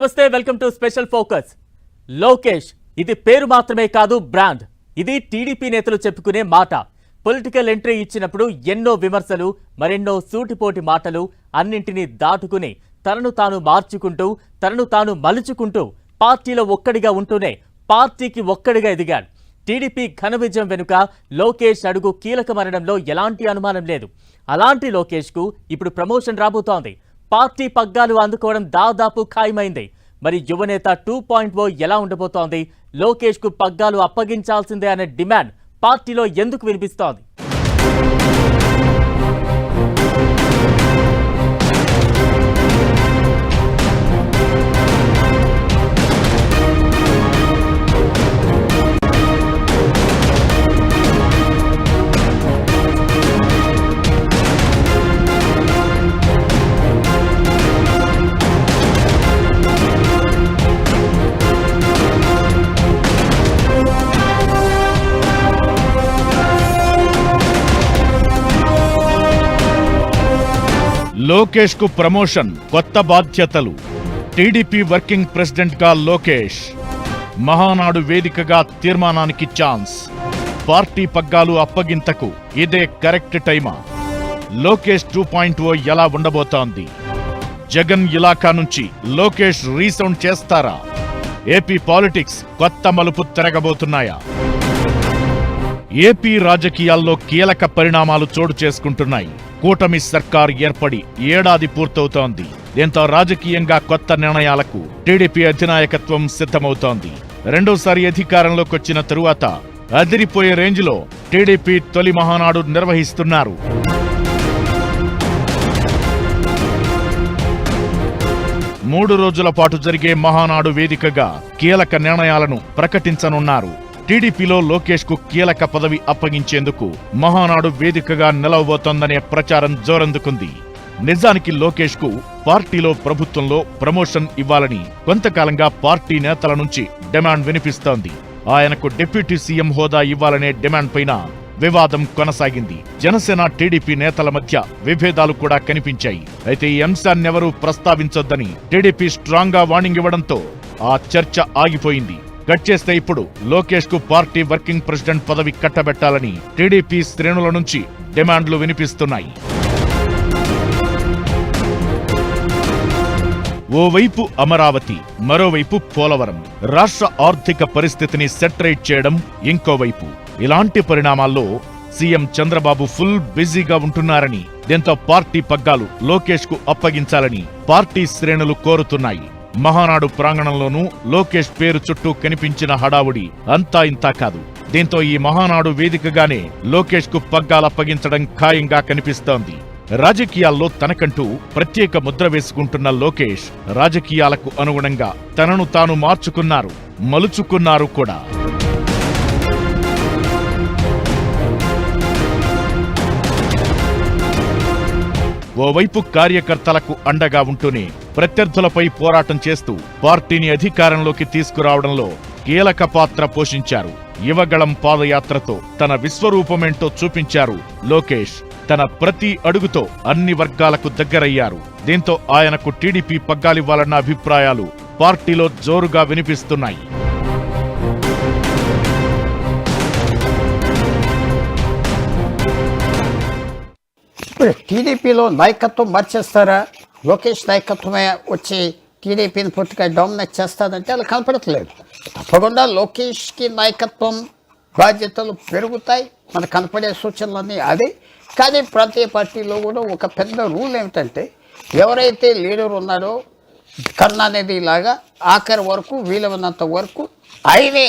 నమస్తే, welcome to special focus. Lokesh ఇది పేరు మాత్రమే కాదు, బ్రాండ్. ఇది టీడీపీ నేతలు చెప్పుకునే మాట. పొలిటికల్ ఎంట్రీ ఇచ్చినప్పుడు ఎన్నో విమర్శలు, మరెన్నో సూటిపోటి మాటలు అన్నింటినీ దాటుకుని తనను తాను మార్చుకుంటూ, తనను తాను మలుచుకుంటూ పార్టీలో ఒక్కడిగా ఉంటూనే పార్టీకి ఒక్కడిగా ఎదిగాడు. టీడీపీ ఘన విజయం వెనుక లోకేష్ అడుగు కీలకమనడంలో ఎలాంటి అనుమానం లేదు. అలాంటి లోకేష్కు ఇప్పుడు ప్రమోషన్ రాబోతోంది. పార్టీ పగ్గాలు అందుకోవడం దాదాపు ఖాయమైంది. మరి యువనేత 2.0 ఎలా ఉండబోతోంది? లోకేష్ కు పగ్గాలు అప్పగించాల్సిందే అనే డిమాండ్ పార్టీలో ఎందుకు వినిపిస్తోంది? లోకేష్ కు ప్రమోషన్, కొత్త బాధ్యతలు. టీడీపీ వర్కింగ్ ప్రెసిడెంట్ గా లోకేష్. మహానాడు వేదికగా తీర్మానానికి ఛాన్స్. పార్టీ పగ్గాలు అప్పగింతకు ఇదే కరెక్ట్ టైమా? లోకేష్ 2.0 ఎలా ఉండబోతోంది? జగన్ ఇలాకా నుంచి లోకేష్ రీసౌండ్ చేస్తారా? ఏపీ పాలిటిక్స్ కొత్త మలుపు తిరగబోతున్నాయా? ఏపీ రాజకీయాల్లో కీలక పరిణామాలు చోటు చేసుకుంటున్నాయి. కూటమి సర్కార్ ఏర్పడి ఏడాది పూర్తవుతోంది. దీంతో రాజకీయంగా కొత్త నిర్ణయాలకు టీడీపీ అధినాయకత్వం సిద్ధమవుతోంది. రెండోసారి అధికారంలోకొచ్చిన తరువాత అదిరిపోయే రేంజ్లో టీడీపీ తొలి మహానాడు నిర్వహిస్తున్నారు. మూడు రోజుల పాటు జరిగే మహానాడు వేదికగా కీలక నిర్ణయాలను ప్రకటించనున్నారు. టీడీపీలో లోకేష్ కు కీలక పదవి అప్పగించేందుకు మహానాడు వేదికగా నిలవబోతోందనే ప్రచారం జోరందుకుంది. నిజానికి లోకేష్ కు పార్టీలో, ప్రభుత్వంలో ప్రమోషన్ ఇవ్వాలని కొంతకాలంగా పార్టీ నేతల నుంచి డిమాండ్ వినిపిస్తోంది. ఆయనకు డిప్యూటీ సీఎం హోదా ఇవ్వాలనే డిమాండ్ పైన వివాదం కొనసాగింది. జనసేన, టీడీపీ నేతల మధ్య విభేదాలు కూడా కనిపించాయి. అయితే ఈ అంశాన్నెవరూ ప్రస్తావించొద్దని టీడీపీ స్ట్రాంగ్ గా వార్నింగ్ ఇవ్వడంతో ఆ చర్చ ఆగిపోయింది. కట్ చేస్తే ఇప్పుడు లోకేష్ కు పార్టీ వర్కింగ్ ప్రెసిడెంట్ పదవి కట్టబెట్టాలని టీడీపీ శ్రేణుల నుంచి డిమాండ్లు వినిపిస్తున్నాయి. ఓవైపు అమరావతి, మరోవైపు పోలవరం. రాష్ట్ర ఆర్థిక పరిస్థితిని సెటరేట్ చేయడం ఇంకోవైపు. ఇలాంటి పరిణామాల్లో సీఎం చంద్రబాబు ఫుల్ బిజీగా ఉంటున్నారని, దీంతో పార్టీ పగ్గాలు లోకేష్ కు అప్పగించాలని పార్టీ శ్రేణులు కోరుతున్నాయి. మహానాడు ప్రాంగణంలోనూ లోకేష్ పేరు చుట్టూ కనిపించిన హడావుడి అంతా ఇంతా కాదు. దీంతో ఈ మహానాడు వేదికగానే లోకేష్ కు పగ్గాలప్పగించడం ఖాయంగా కనిపిస్తోంది. రాజకీయాల్లో తనకంటూ ప్రత్యేక ముద్ర వేసుకుంటున్న లోకేష్ రాజకీయాలకు అనుగుణంగా తనను తాను మార్చుకున్నారు, మలుచుకున్నారు కూడా. ఓవైపు కార్యకర్తలకు అండగా ఉంటూనే ప్రత్యర్థులపై పోరాటం చేస్తూ పార్టీని అధికారంలోకి తీసుకురావడంలో కీలక పాత్ర పోషించారు. యువగళం పాదయాత్రతో తన విశ్వరూపమేంటో చూపించారు లోకేష్. తన ప్రతి అడుగుతో అన్ని వర్గాలకు దగ్గరయ్యారు. దీంతో ఆయనకు టీడీపీ పగ్గాలివ్వాలన్న అభిప్రాయాలు పార్టీలో జోరుగా వినిపిస్తున్నాయి. టీడీపీలో నాయకత్వం మార్చేస్తారా? లోకేష్ నాయకత్వమే వచ్చి టీడీపీని పూర్తిగా డామినేట్ చేస్తాదంటే అలా కనపడట్లేదు. తప్పకుండా లోకేష్కి నాయకత్వం బాధ్యతలు పెరుగుతాయి. మనకు కనపడే సూచనలన్నీ అదే. కానీ ప్రాంతీయ పార్టీలో కూడా ఒక పెద్ద రూల్ ఏమిటంటే, ఎవరైతే లీడర్ ఉన్నాడో కరుణానిధి లాగా ఆఖరి వరకు వీలైనంత వరకు ఆయనే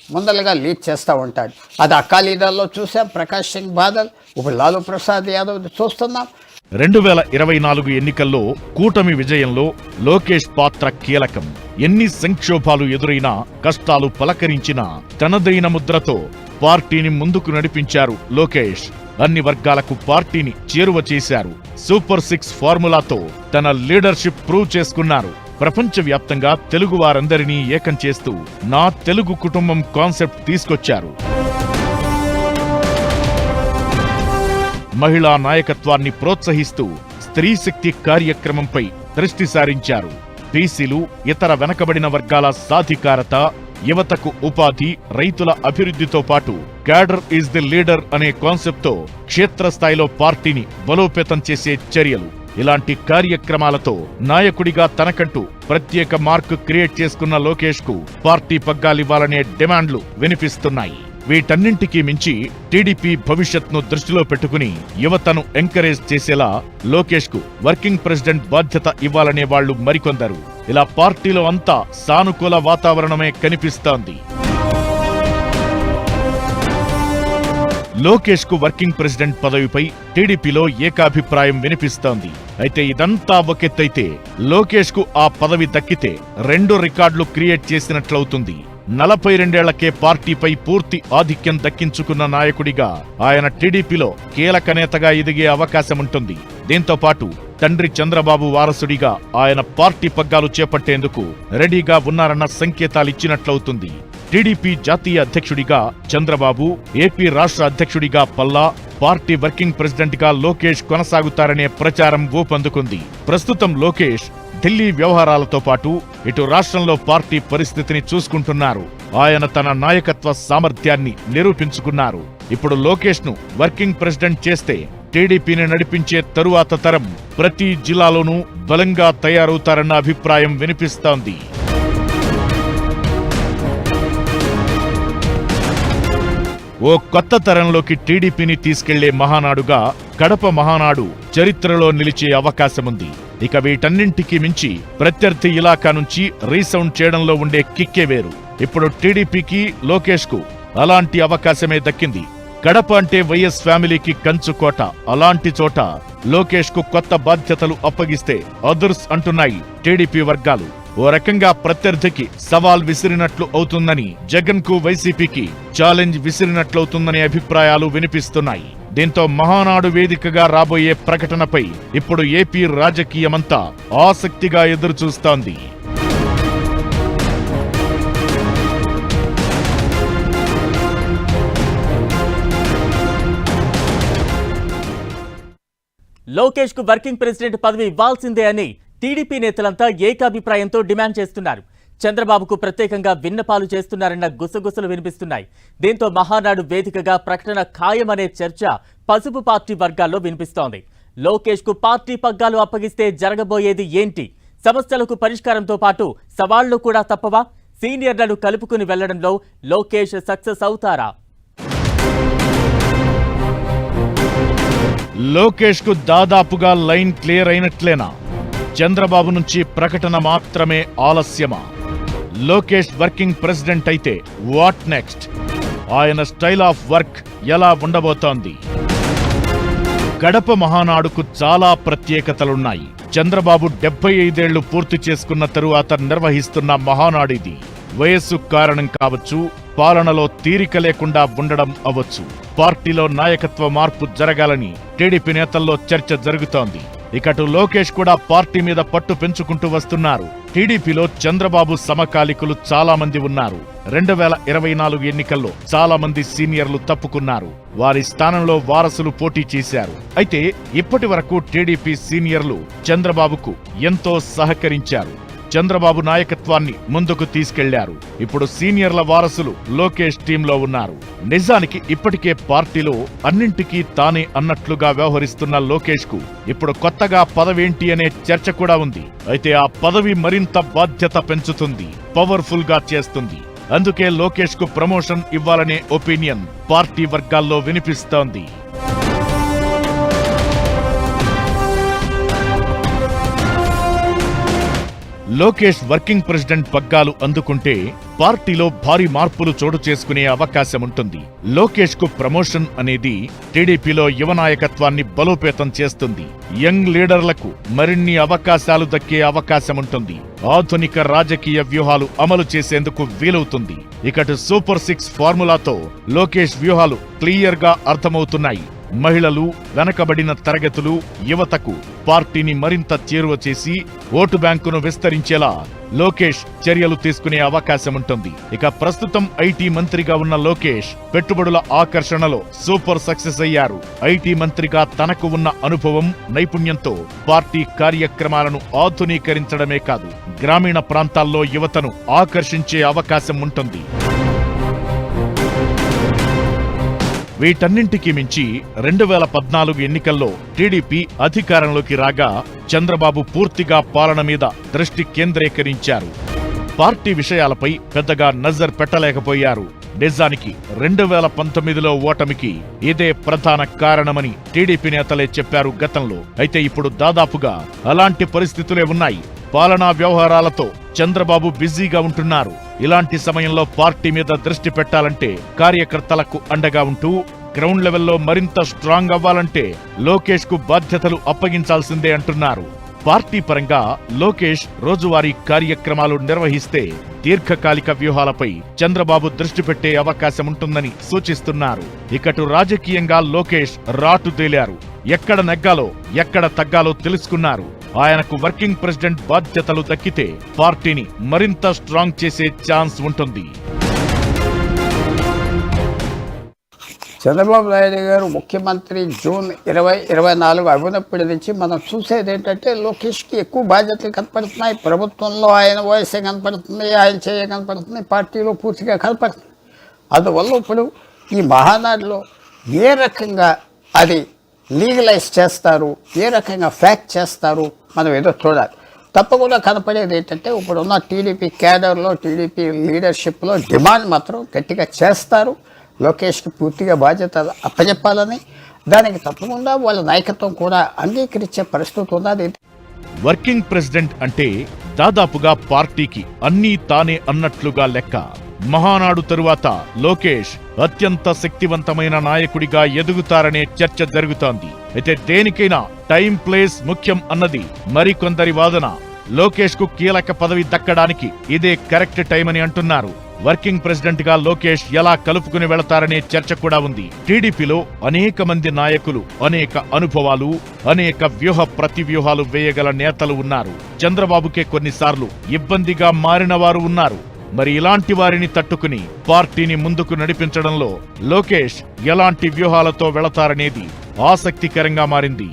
ముందలుగా లీడ్ చేస్తూ ఉంటాడు. అది అకాలీదల్లో చూసాం, ప్రకాష్ సింగ్ బాదల్, ఇప్పుడు లాలూ ప్రసాద్ యాదవ్ చూస్తున్నాం. 2024 ఎన్నికల్లో కూటమి విజయంలో లోకేష్ పాత్ర కీలకం. ఎన్ని సంక్షోభాలు ఎదురైనా, కష్టాలు పలకరించినా తనదైన ముద్రతో పార్టీని ముందుకు నడిపించారు లోకేష్. అన్ని వర్గాలకు పార్టీని చేరువ చేశారు. సూపర్ 6 ఫార్ములాతో తన లీడర్షిప్ ప్రూవ్ చేసుకున్నారు. ప్రపంచవ్యాప్తంగా తెలుగు వారందరినీ ఏకం చేస్తూ నా తెలుగు కుటుంబం కాన్సెప్ట్ తీసుకొచ్చారు. మహిళా నాయకత్వాన్ని ప్రోత్సహిస్తూ స్త్రీ శక్తి కార్యక్రమంపై దృష్టి సారించారు. బీసీలు, ఇతర వెనకబడిన వర్గాల సాధికారత, యువతకు ఉపాధి, రైతుల అభివృద్ధితో పాటు క్యాడర్ ఈజ్ ది లీడర్ అనే కాన్సెప్ట్తో క్షేత్రస్థాయిలో పార్టీని బలోపేతం చేసే చర్యలు. ఇలాంటి కార్యక్రమాలతో నాయకుడిగా తనకంటూ ప్రత్యేక మార్క్ క్రియేట్ చేసుకున్న లోకేష్ కు పార్టీ పగ్గాలివ్వాలనే డిమాండ్లు వినిపిస్తున్నాయి. వీటన్నింటికీ మించి టీడీపీ భవిష్యత్ను దృష్టిలో పెట్టుకుని యువతను ఎంకరేజ్ చేసేలా లోకేష్ కు వర్కింగ్ ప్రెసిడెంట్ బాధ్యత ఇవ్వాలనే వాళ్లు మరికొందరు. ఇలా పార్టీలో అంతా సానుకూల వాతావరణమే కనిపిస్తోంది. లోకేష్ కు వర్కింగ్ ప్రెసిడెంట్ పదవిపై టీడీపీలో ఏకాభిప్రాయం వినిపిస్తోంది. అయితే ఇదంతా ఒకెత్తైతే లోకేష్ కు ఆ పదవి దక్కితే 2 రికార్డులు క్రియేట్ చేసినట్లవుతుంది. 42 ఏళ్లకే పార్టీపై పూర్తి ఆధిక్యం దక్కించుకున్న నాయకుడిగా ఆయన టీడీపీలో కీలక నేతగా ఎదిగే అవకాశముంటుంది. దీంతో పాటు తండ్రి చంద్రబాబు వారసుడిగా ఆయన పార్టీ పగ్గాలు చేపట్టేందుకు రెడీగా ఉన్నారన్న సంకేతాలిచ్చినట్లవుతుంది. టీడీపీ జాతీయ అధ్యక్షుడిగా చంద్రబాబు, ఏపీ రాష్ట్ర అధ్యక్షుడిగా పల్లా, పార్టీ వర్కింగ్ ప్రెసిడెంట్ గా లోకేష్ కొనసాగుతారనే ప్రచారం ఊపందుకుంది. ప్రస్తుతం లోకేష్ ఢిల్లీ వ్యవహారాలతో పాటు ఇటు రాష్ట్రంలో పార్టీ పరిస్థితిని చూసుకుంటున్నారు. ఆయన తన నాయకత్వ సామర్థ్యాన్ని నిరూపించుకున్నారు. ఇప్పుడు లోకేష్ ను వర్కింగ్ ప్రెసిడెంట్ చేస్తే టీడీపీని నడిపించే తరువాత తరం ప్రతి జిల్లాలోనూ బలంగా తయారవుతారన్న అభిప్రాయం వినిపిస్తోంది. ఓ కొత్త తరంలోకి టీడీపీని తీసుకెళ్లే మహానాడుగా కడప మహానాడు చరిత్రలో నిలిచే అవకాశముంది. ఇక వీటన్నింటికీ మించి ప్రత్యర్థి ఇలాకా నుంచి రీసౌండ్ చేయడంలో ఉండే కిక్కే వేరు. ఇప్పుడు టీడీపీకి, లోకేష్ కు అలాంటి అవకాశమే దక్కింది. కడప అంటే వైఎస్ ఫ్యామిలీకి కంచుకోట. అలాంటి చోట లోకేష్ కు కొత్త బాధ్యతలు అప్పగిస్తే అదుర్స్ అంటున్నాయి టీడీపీ వర్గాలు. ఓ రకంగా ప్రత్యర్థికి సవాల్ విసిరినట్లు అవుతుందని, జగన్ కు వైసీపీకి ఛాలెంజ్ విసిరినట్లవుతుందనే అభిప్రాయాలు వినిపిస్తున్నాయి. దీంతో మహానాడు వేదికగా రాబోయే ప్రకటనపై ఇప్పుడు ఏపీ రాజకీయమంతా ఆసక్తిగా ఎదురుచూస్తోంది. లోకేష్ కు వర్కింగ్ ప్రెసిడెంట్ పదవి ఇవ్వాల్సిందే అని టీడీపీ నేతలంతా ఏకాభిప్రాయంతో డిమాండ్ చేస్తున్నారు. చంద్రబాబుకు ప్రత్యేకంగా విన్నపాలు చేస్తున్నారన్న గుసగుసలు వినిపిస్తున్నాయి. దీంతో మహానాడు వేదికగా ప్రకటన ఖాయమనే చర్చ పసుపు పార్టీ వర్గాల్లో వినిపిస్తోంది. లోకేష్ కు పార్టీ పగ్గాలు అప్పగిస్తే జరగబోయేది ఏంటి? సమస్యలకు పరిష్కారంతో పాటు సవాళ్లు కూడా తప్పవా? సీనియర్లను కలుపుకుని వెళ్లడంలో లోకేష్ సక్సెస్ అవుతారా? లోకేష్ కు దాదాపుగా లైన్ క్లియర్ అయినట్లేనా? చంద్రబాబు నుంచి ప్రకటన మాత్రమే ఆలస్యమా? లోకేష్ వర్కింగ్ ప్రెసిడెంట్ అయితే వాట్ నెక్స్ట్? ఆయన స్టైల్ ఆఫ్ వర్క్ ఎలా ఉండబోతోంది? కడప మహానాడుకు చాలా ప్రత్యేకతలున్నాయి. చంద్రబాబు 75 ఏళ్లు పూర్తి చేసుకున్న తరువాత నిర్వహిస్తున్న మహానాడిది. వయస్సు కారణం కావచ్చు, పాలనలో తీరిక లేకుండా ఉండడం అవ్వచ్చు. పార్టీలో నాయకత్వ మార్పు జరగాలని టీడీపీ నేతల్లో చర్చ జరుగుతోంది. ఇకటు లోకేష్ కూడా పార్టీ మీద పట్టు పెంచుకుంటూ వస్తున్నారు. టీడీపీలో చంద్రబాబు సమకాలికులు చాలా మంది ఉన్నారు. 2024 ఎన్నికల్లో చాలా మంది సీనియర్లు తప్పుకున్నారు. వారి స్థానంలో వారసులు పోటీ చేశారు. అయితే ఇప్పటి వరకు టీడీపీ సీనియర్లు చంద్రబాబుకు ఎంతో సహకరించారు. చంద్రబాబు నాయకత్వాన్ని ముందుకు తీసుకెళ్లారు. ఇప్పుడు సీనియర్ల వారసులు లోకేష్ టీంలో ఉన్నారు. నిజానికి ఇప్పటికే పార్టీలో అన్నింటికీ తానే అన్నట్లుగా వ్యవహరిస్తున్న లోకేష్ కు ఇప్పుడు కొత్తగా పదవేంటి అనే చర్చ కూడా ఉంది. అయితే ఆ పదవి మరింత బాధ్యత పెంచుతుంది, పవర్ఫుల్ గా చేస్తుంది. అందుకే లోకేష్ కు ప్రమోషన్ ఇవ్వాలనే ఒపీనియన్ పార్టీ వర్గాల్లో వినిపిస్తోంది. లోకేష్ వర్కింగ్ ప్రెసిడెంట్ పగ్గాలు అందుకుంటే పార్టీలో భారీ మార్పులు చోటు చేసుకునే అవకాశముంటుంది. లోకేష్ కు ప్రమోషన్ అనేది టీడీపీలో యువ నాయకత్వాన్ని బలోపేతం చేస్తుంది. యంగ్ లీడర్లకు మరిన్ని అవకాశాలు దక్కే అవకాశముంటుంది. ఆధునిక రాజకీయ వ్యూహాలు అమలు చేసేందుకు వీలవుతుంది. ఇకటు సూపర్ 6 ఫార్ములాతో లోకేష్ వ్యూహాలు క్లియర్ గా అర్థమవుతున్నాయి. మహిళలు, వెనకబడిన తరగతులు, యువతకు పార్టీని మరింత చేరువ చేసి ఓటు బ్యాంకును విస్తరించేలా లోకేష్ చర్యలు తీసుకునే అవకాశం ఉంటుంది. ఇక ప్రస్తుతం ఐటీ మంత్రిగా ఉన్న లోకేష్ పెట్టుబడుల ఆకర్షణలో సూపర్ సక్సెస్ అయ్యారు. ఐటీ మంత్రిగా తనకు ఉన్న అనుభవం, నైపుణ్యంతో పార్టీ కార్యక్రమాలను ఆధునీకరించడమే కాదు, గ్రామీణ ప్రాంతాల్లో యువతను ఆకర్షించే అవకాశం ఉంటుంది. వీటన్నింటికీ మించి 2014 ఎన్నికల్లో టీడీపీ అధికారంలోకి రాగా చంద్రబాబు పూర్తిగా పాలన మీద దృష్టి కేంద్రీకరించారు. పార్టీ విషయాలపై పెద్దగా నజర్ పెట్టలేకపోయారు. నిజానికి 2019లో ఓటమికి ఇదే ప్రధాన కారణమని టీడీపీ నేతలే చెప్పారు గతంలో. అయితే ఇప్పుడు దాదాపుగా అలాంటి పరిస్థితులే ఉన్నాయి. పాలనా వ్యవహారాలతో చంద్రబాబు బిజీగా ఉంటున్నారు. ఇలాంటి సమయంలో పార్టీ మీద దృష్టి పెట్టాలంటే, కార్యకర్తలకు అండగా ఉంటూ గ్రౌండ్ లెవెల్లో మరింత స్ట్రాంగ్ అవ్వాలంటే లోకేష్ కు బాధ్యతలు అప్పగించాల్సిందే అంటున్నారు. పార్టీ పరంగా లోకేష్ రోజువారీ కార్యక్రమాలు నిర్వహిస్తే దీర్ఘకాలిక వ్యూహాలపై చంద్రబాబు దృష్టి పెట్టే అవకాశం ఉంటుందని సూచిస్తున్నారు. ఇకటు రాజకీయంగా లోకేష్ రాటు తేలారు. ఎక్కడ నెగ్గాలో, ఎక్కడ తగ్గాలో తెలుసుకున్నారు. ఆయనకు వర్కింగ్ ప్రెసిడెంట్ బాధ్యతలు దక్కితే పార్టీని మరింత స్ట్రాంగ్ చేసే ఛాన్స్ ఉంటుంది. చంద్రబాబు నాయుడు గారు ముఖ్యమంత్రి జూన్ 2024 అయినప్పటి నుంచి మనం చూసేది ఏంటంటే లోకేష్కి ఎక్కువ బాధ్యతలు కనపడుతున్నాయి. ప్రభుత్వంలో ఆయన వాయిస్ కనపడుతుంది, ఆయన చేయ కనపడుతుంది, పార్టీలో పూర్తిగా కనపడుతుంది. అందువల్ల ఇప్పుడు ఈ మహానాడులో ఏ రకంగా అది లీగలైజ్ చేస్తారు, ఏ రకంగా ఫ్యాక్ట్ చేస్తారు, మనం ఏదో చూడాలి. తప్పకుండా కనపడేది ఏంటంటే ఇప్పుడున్న టీడీపీ క్యాడర్లో, టీడీపీ లీడర్షిప్లో డిమాండ్ మాత్రం గట్టిగా చేస్తారు. లోకేష్కి పూర్తిగా బాధ్యత అప్పచెప్పాలని, దానికి తప్పకుండా వాళ్ళ నాయకత్వం కూడా అంగీకరించే పరిస్థితి ఉన్నది. వర్కింగ్ ప్రెసిడెంట్ అంటే దాదాపుగా పార్టీకి అన్నీ తానే అన్నట్లుగా లెక్క. మహానాడు తరువాత లోకేష్ అత్యంత శక్తివంతమైన నాయకుడిగా ఎదుగుతారనే చర్చ జరుగుతోంది. అయితే దేనికైనా టైం, ప్లేస్ ముఖ్యం అన్నది మరికొందరి వాదన. లోకేష్ కు కీలక పదవి దక్కడానికి ఇదే కరెక్ట్ టైం అని అంటున్నారు. వర్కింగ్ ప్రెసిడెంట్ గా లోకేష్ ఎలా కలుపుకుని వెళతారనే చర్చ కూడా ఉంది. టీడీపీలో అనేక మంది నాయకులు, అనేక అనుభవాలు, అనేక వ్యూహ ప్రతివ్యూహాలు వేయగల నేతలు ఉన్నారు. చంద్రబాబుకే కొన్నిసార్లు ఇబ్బందిగా మారిన వారు ఉన్నారు. మరి ఇలాంటి వారిని తట్టుకుని పార్టీని ముందుకు నడిపించడంలో లోకేష్ ఎలాంటి వ్యూహాలతో వెళతారనేది ఆసక్తికరంగా మారింది.